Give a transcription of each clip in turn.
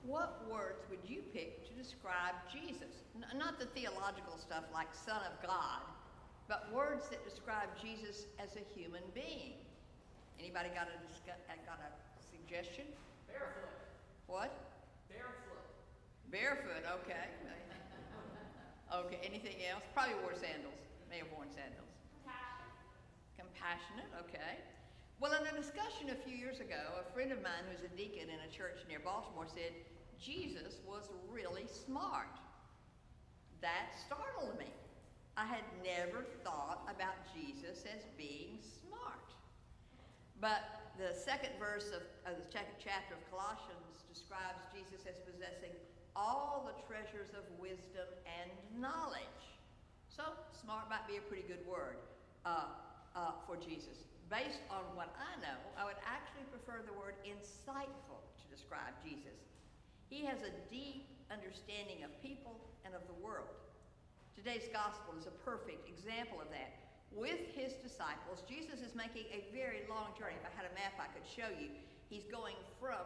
What words would you pick to describe Jesus? Not the theological stuff like Son of God, but words that describe Jesus as a human being. Anybody got a suggestion? Barefoot. What? Barefoot. Barefoot, okay. Okay, anything else? Probably wore sandals. May have worn sandals. Compassionate, okay. Well, in a discussion a few years ago, a friend of mine who's a deacon in a church near Baltimore said, Jesus was really smart. That startled me. I had never thought about Jesus as being smart. But the second verse of the second chapter of Colossians describes Jesus as possessing all the treasures of wisdom and knowledge. So, smart might be a pretty good word for Jesus. Based on what I know, I would actually prefer the word insightful to describe Jesus. He has a deep understanding of people and of the world. Today's gospel is a perfect example of that. With his disciples, Jesus is making a very long journey. If I had a map, I could show you. He's going from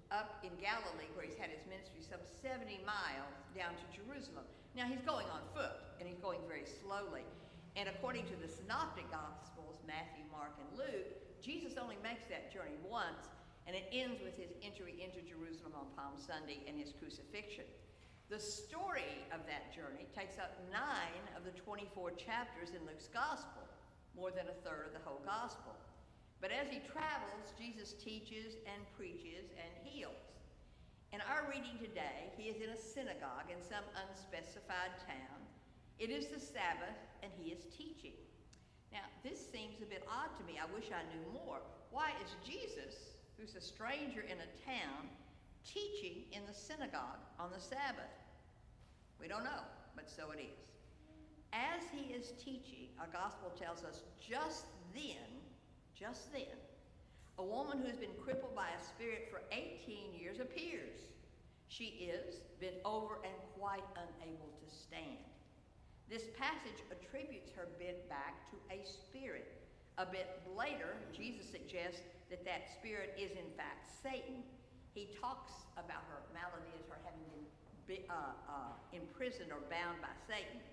up in Galilee, where he's had his ministry, some 70 miles down to Jerusalem. Now, he's going on foot, and he's going very slowly. And according to the synoptic gospels, Matthew, Mark, and Luke, Jesus only makes that journey once, and it ends with his entry into Jerusalem on Palm Sunday and his crucifixion. The story of that journey takes up 9 of the 24 chapters in Luke's gospel, more than a third of the whole gospel. But as he travels, Jesus teaches and preaches and heals. In our reading today, he is in a synagogue in some unspecified town. It is the Sabbath, and he is teaching. Now, this seems a bit odd to me. I wish I knew more. Why is Jesus, who's a stranger in a town, teaching in the synagogue on the Sabbath? We don't know, but so it is. As he is teaching, our gospel tells us just then, a woman who has been crippled by a spirit for 18 years appears. She is bent over and quite unable to stand. This passage attributes her bent back to a spirit. A bit later, Jesus suggests that that spirit is in fact Satan. He talks about her malady as her having been imprisoned or bound by Satan.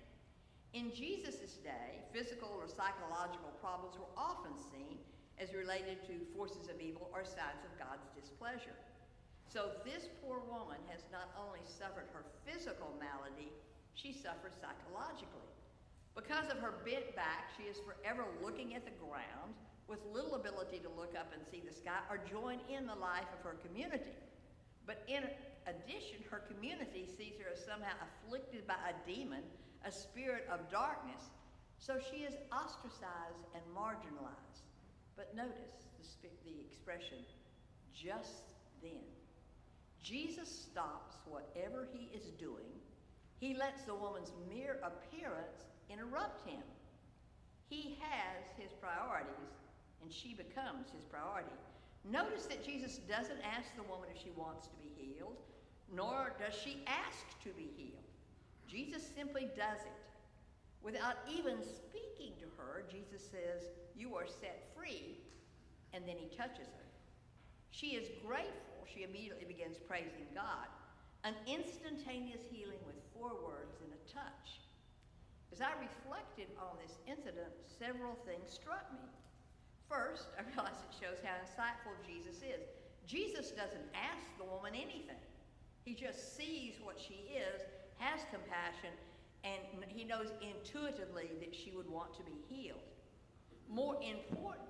In Jesus' day, physical or psychological problems were often seen as related to forces of evil or signs of God's displeasure. So this poor woman has not only suffered her physical malady, she suffers psychologically. Because of her bent back, she is forever looking at the ground with little ability to look up and see the sky or join in the life of her community. But in addition, her community sees her as somehow afflicted by a demon, a spirit of darkness. So she is ostracized and marginalized. But notice the expression, just then. Jesus stops whatever he is doing. He lets the woman's mere appearance interrupt him. He has his priorities, and she becomes his priority. Notice that Jesus doesn't ask the woman if she wants to be healed, nor does she ask to be healed. Jesus simply does it. Without even speaking to her, Jesus says, "You are set free," and then he touches her. She is grateful. She immediately begins praising God. An instantaneous healing with 4 words and a touch. As I reflected on this incident, several things struck me. First, I realized it shows how insightful Jesus is. Jesus doesn't ask the woman anything. He just sees what she is, has compassion, and he knows intuitively that she would want to be healed. More important,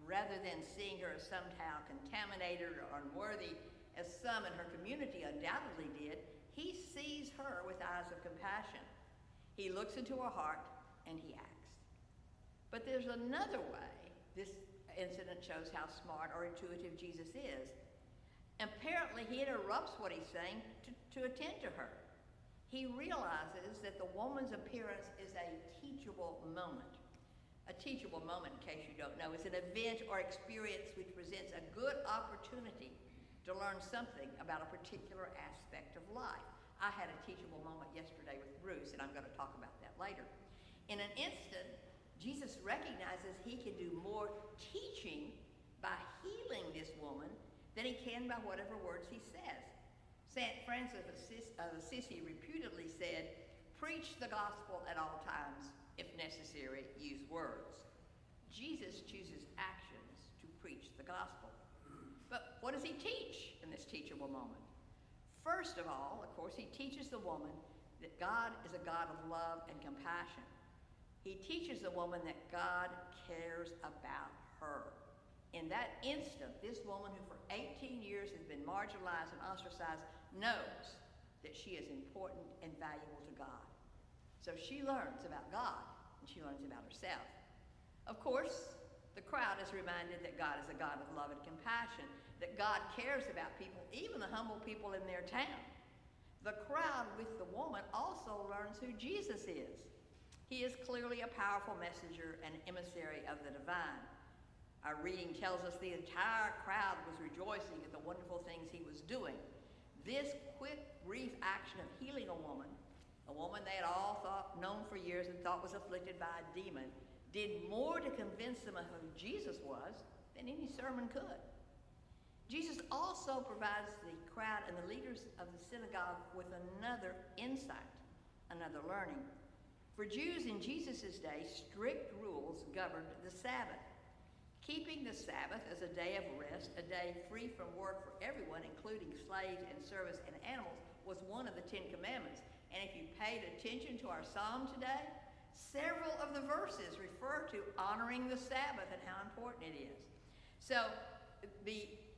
rather than seeing her as somehow contaminated or unworthy, as some in her community undoubtedly did, he sees her with eyes of compassion. He looks into her heart and he acts. But there's another way this incident shows how smart or intuitive Jesus is. Apparently, he interrupts what he's saying to attend to her. He realizes that the woman's appearance is a teachable moment. A teachable moment, in case you don't know, is an event or experience which presents a good opportunity to learn something about a particular aspect of life. I had a teachable moment yesterday with Bruce, and I'm going to talk about that later. In an instant, Jesus recognizes he can do more teaching by healing this woman than he can by whatever words he says. St. Francis of Assisi reputedly said, "Preach the gospel at all times. If necessary, use words." Jesus chooses actions to preach the gospel. But what does he teach in this teachable moment? First of all, of course, he teaches the woman that God is a God of love and compassion. He teaches the woman that God cares about her. In that instant, this woman who for 18 years has been marginalized and ostracized knows that she is important and valuable to God. So she learns about God and she learns about herself. Of course, the crowd is reminded that God is a God of love and compassion, that God cares about people, even the humble people in their town. The crowd with the woman also learns who Jesus is. He is clearly a powerful messenger and emissary of the divine. Our reading tells us the entire crowd was rejoicing at the wonderful things he was doing. This quick, brief action of healing a woman they had all known for years and thought was afflicted by a demon, did more to convince them of who Jesus was than any sermon could. Jesus also provides the crowd and the leaders of the synagogue with another insight, another learning. For Jews in Jesus' day, strict rules governed the Sabbath. Keeping the Sabbath as a day of rest, a day free from work for everyone, including slaves and servants and animals, was one of the 10 Commandments. And if you paid attention to our psalm today, several of the verses refer to honoring the Sabbath and how important it is. So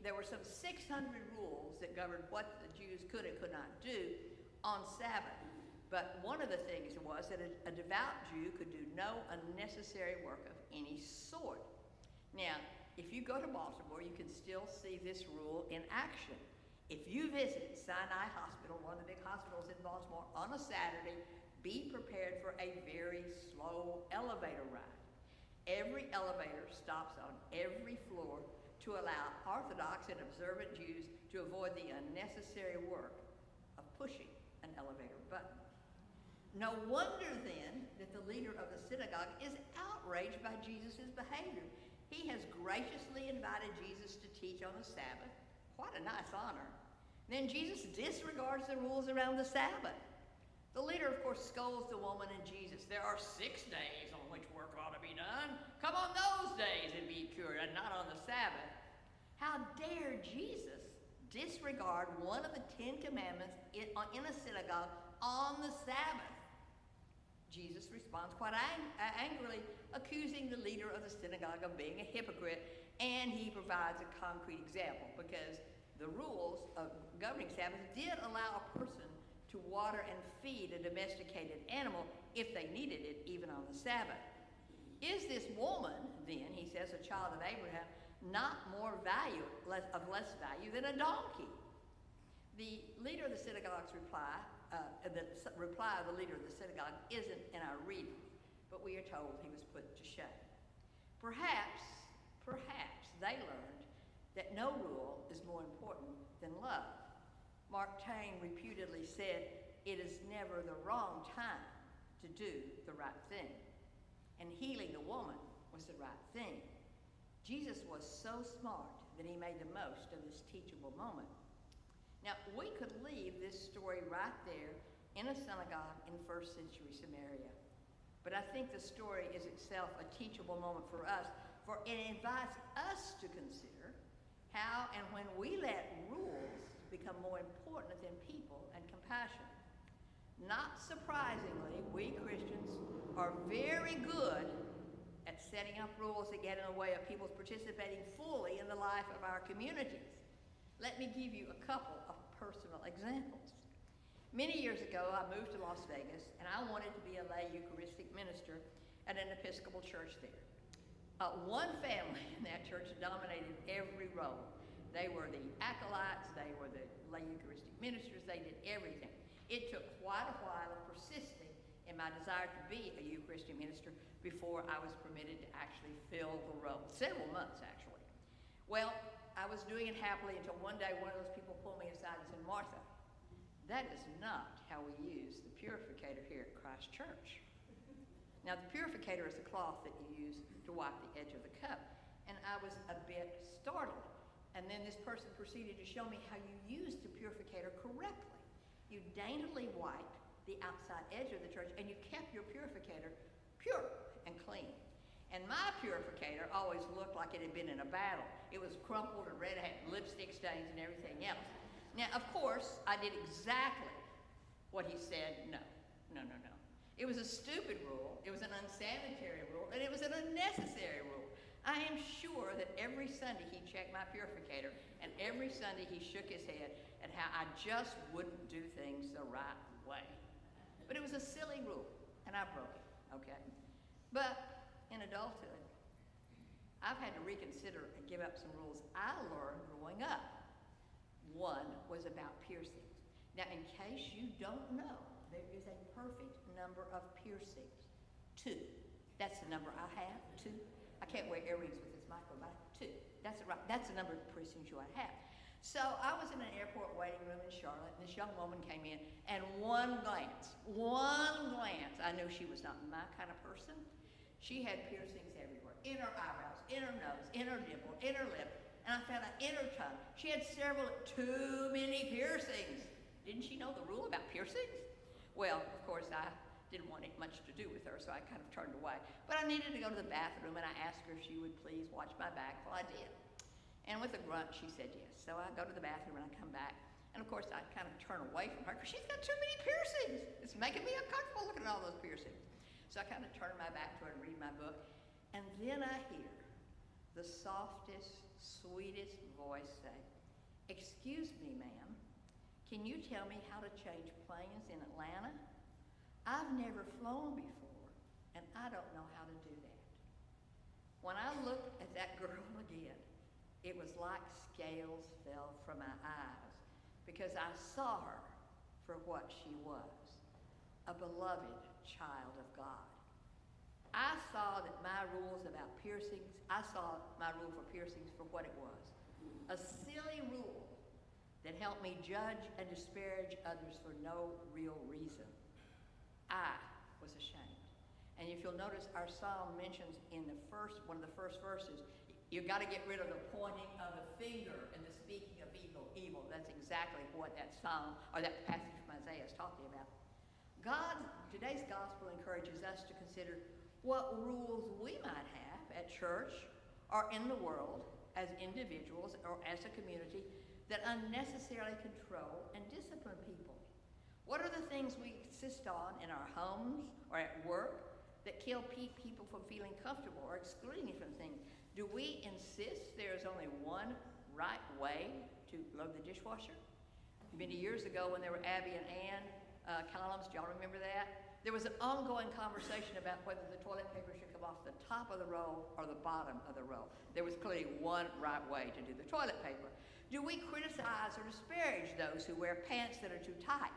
there were some 600 rules that governed what the Jews could and could not do on Sabbath. But one of the things was that a devout Jew could do no unnecessary work of any sort. Now, if you go to Baltimore, you can still see this rule in action. If you visit Sinai Hospital, one of the big hospitals in Baltimore, on a Saturday, be prepared for a very slow elevator ride. Every elevator stops on every floor to allow Orthodox and observant Jews to avoid the unnecessary work of pushing an elevator button. No wonder then that the leader of the synagogue is outraged by Jesus' behavior. He has graciously invited Jesus to teach on the Sabbath. Quite a nice honor. Then Jesus disregards the rules around the Sabbath. The leader, of course, scolds the woman and Jesus. There are 6 days on which work ought to be done. Come on those days and be cured, and not on the Sabbath. How dare Jesus disregard one of the 10 Commandments in a synagogue on the Sabbath? Jesus responds quite angrily, accusing the leader of the synagogue of being a hypocrite, and he provides a concrete example because the rules of governing Sabbath did allow a person to water and feed a domesticated animal if they needed it, even on the Sabbath. Is this woman, then, he says, a child of Abraham, not more of less value than a donkey? The leader of the synagogue's reply, the reply of the leader of the synagogue isn't in our reading, but we are told he was put to shame. Perhaps they learned that no rule is more important than love. Mark Twain reputedly said, "It is never the wrong time to do the right thing." And healing the woman was the right thing. Jesus was so smart that he made the most of this teachable moment. Now, we could leave this story right there in a synagogue in first century Samaria. But I think the story is itself a teachable moment for us, for it invites us to consider how and when we let rules become more important than people and compassion. Not surprisingly, we Christians are very good at setting up rules that get in the way of people's participating fully in the life of our communities. Let me give you a couple of personal examples. Many years ago, I moved to Las Vegas, and I wanted to be a lay Eucharistic minister at an Episcopal church there. One family in that church dominated every role. They were the acolytes, they were the lay Eucharistic ministers, they did everything. It took quite a while of persisting in my desire to be a Eucharistic minister before I was permitted to actually fill the role. Several months, actually. Well, I was doing it happily until one day one of those people pulled me aside and said, "Martha, that is not how we use the purificator here at Christ Church." Now, the purificator is the cloth that you use to wipe the edge of the cup. And I was a bit startled. And then this person proceeded to show me how you use the purificator correctly. You daintily wiped the outside edge of the church, and you kept your purificator pure and clean. And my purificator always looked like it had been in a battle. It was crumpled and red, had lipstick stains and everything else. Now, of course, I did exactly what he said. No. It was a stupid rule, it was an unsanitary rule, and it was an unnecessary rule. I am sure that every Sunday he checked my purificator, and every Sunday he shook his head at how I just wouldn't do things the right way. But it was a silly rule, and I broke it, okay? But in adulthood, I've had to reconsider and give up some rules I learned growing up. One was about piercings. Now, in case you don't know, there is a perfect number of piercings. 2. That's the number I have, 2. I can't wear earrings with this microphone, but 2. That's the number of piercings you ought to have. So I was in an airport waiting room in Charlotte, and this young woman came in, and one glance, I knew she was not my kind of person. She had piercings everywhere, in her eyebrows, in her nose, in her dimple, in her lip, and I found out in her tongue. She had too many piercings. Didn't she know the rule about piercings? Well, of course, I didn't want much to do with her, so I kind of turned away. But I needed to go to the bathroom, and I asked her if she would please watch my back. Well, I did. And with a grunt, she said yes. So I go to the bathroom, and I come back. And, of course, I kind of turn away from her because she's got too many piercings. It's making me uncomfortable looking at all those piercings. So I kind of turn my back to her and read my book. And then I hear the softest, sweetest voice say, "Excuse me, ma'am. Can you tell me how to change planes in Atlanta? I've never flown before, and I don't know how to do that." When I looked at that girl again, it was like scales fell from my eyes because I saw her for what she was, a beloved child of God. I saw that my rules about piercings, I saw my rule for piercings for what it was, a silly rule that helped me judge and disparage others for no real reason. I was ashamed. And if you'll notice, our psalm mentions in one of the first verses, you've got to get rid of the pointing of the finger and the speaking of evil. That's exactly what that psalm, or that passage from Isaiah is talking about. Today's gospel encourages us to consider what rules we might have at church or in the world as individuals or as a community that unnecessarily control and discipline people. What are the things we insist on in our homes or at work that keep people from feeling comfortable or excluding you from things? Do we insist there is only one right way to load the dishwasher? Many years ago when there were Abby and Ann columns, do y'all remember that? There was an ongoing conversation about whether the toilet paper should come off the top of the roll or the bottom of the roll. There was clearly one right way to do the toilet paper. Do we criticize or disparage those who wear pants that are too tight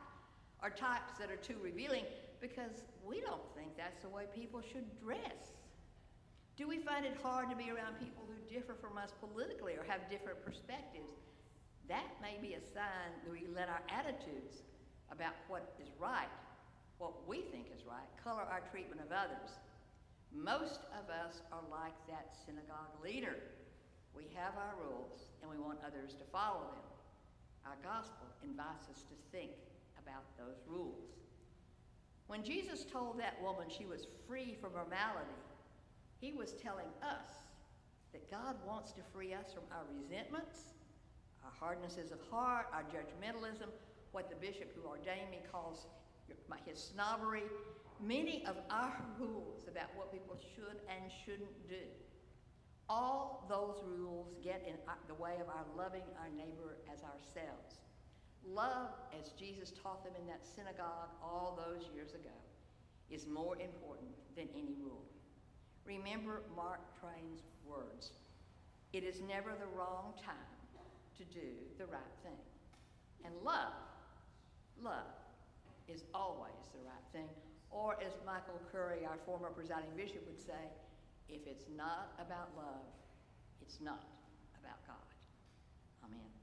or types that are too revealing because we don't think that's the way people should dress? Do we find it hard to be around people who differ from us politically or have different perspectives? That may be a sign that we let our attitudes about what is right, what we think is right, color our treatment of others. Most of us are like that synagogue leader. We have our rules and we want others to follow them. Our gospel invites us to think about those rules. When Jesus told that woman she was free from her malady, he was telling us that God wants to free us from our resentments, our hardnesses of heart, our judgmentalism, what the bishop who ordained me calls his snobbery, many of our rules about what people should and shouldn't do. All those rules get in the way of our loving our neighbor as ourselves. Love, as Jesus taught them in that synagogue all those years ago, is more important than any rule. Remember Mark Twain's words, "It is never the wrong time to do the right thing." And love is always the right thing. Or as Michael Curry, our former presiding bishop, would say, if it's not about love, it's not about God. Amen.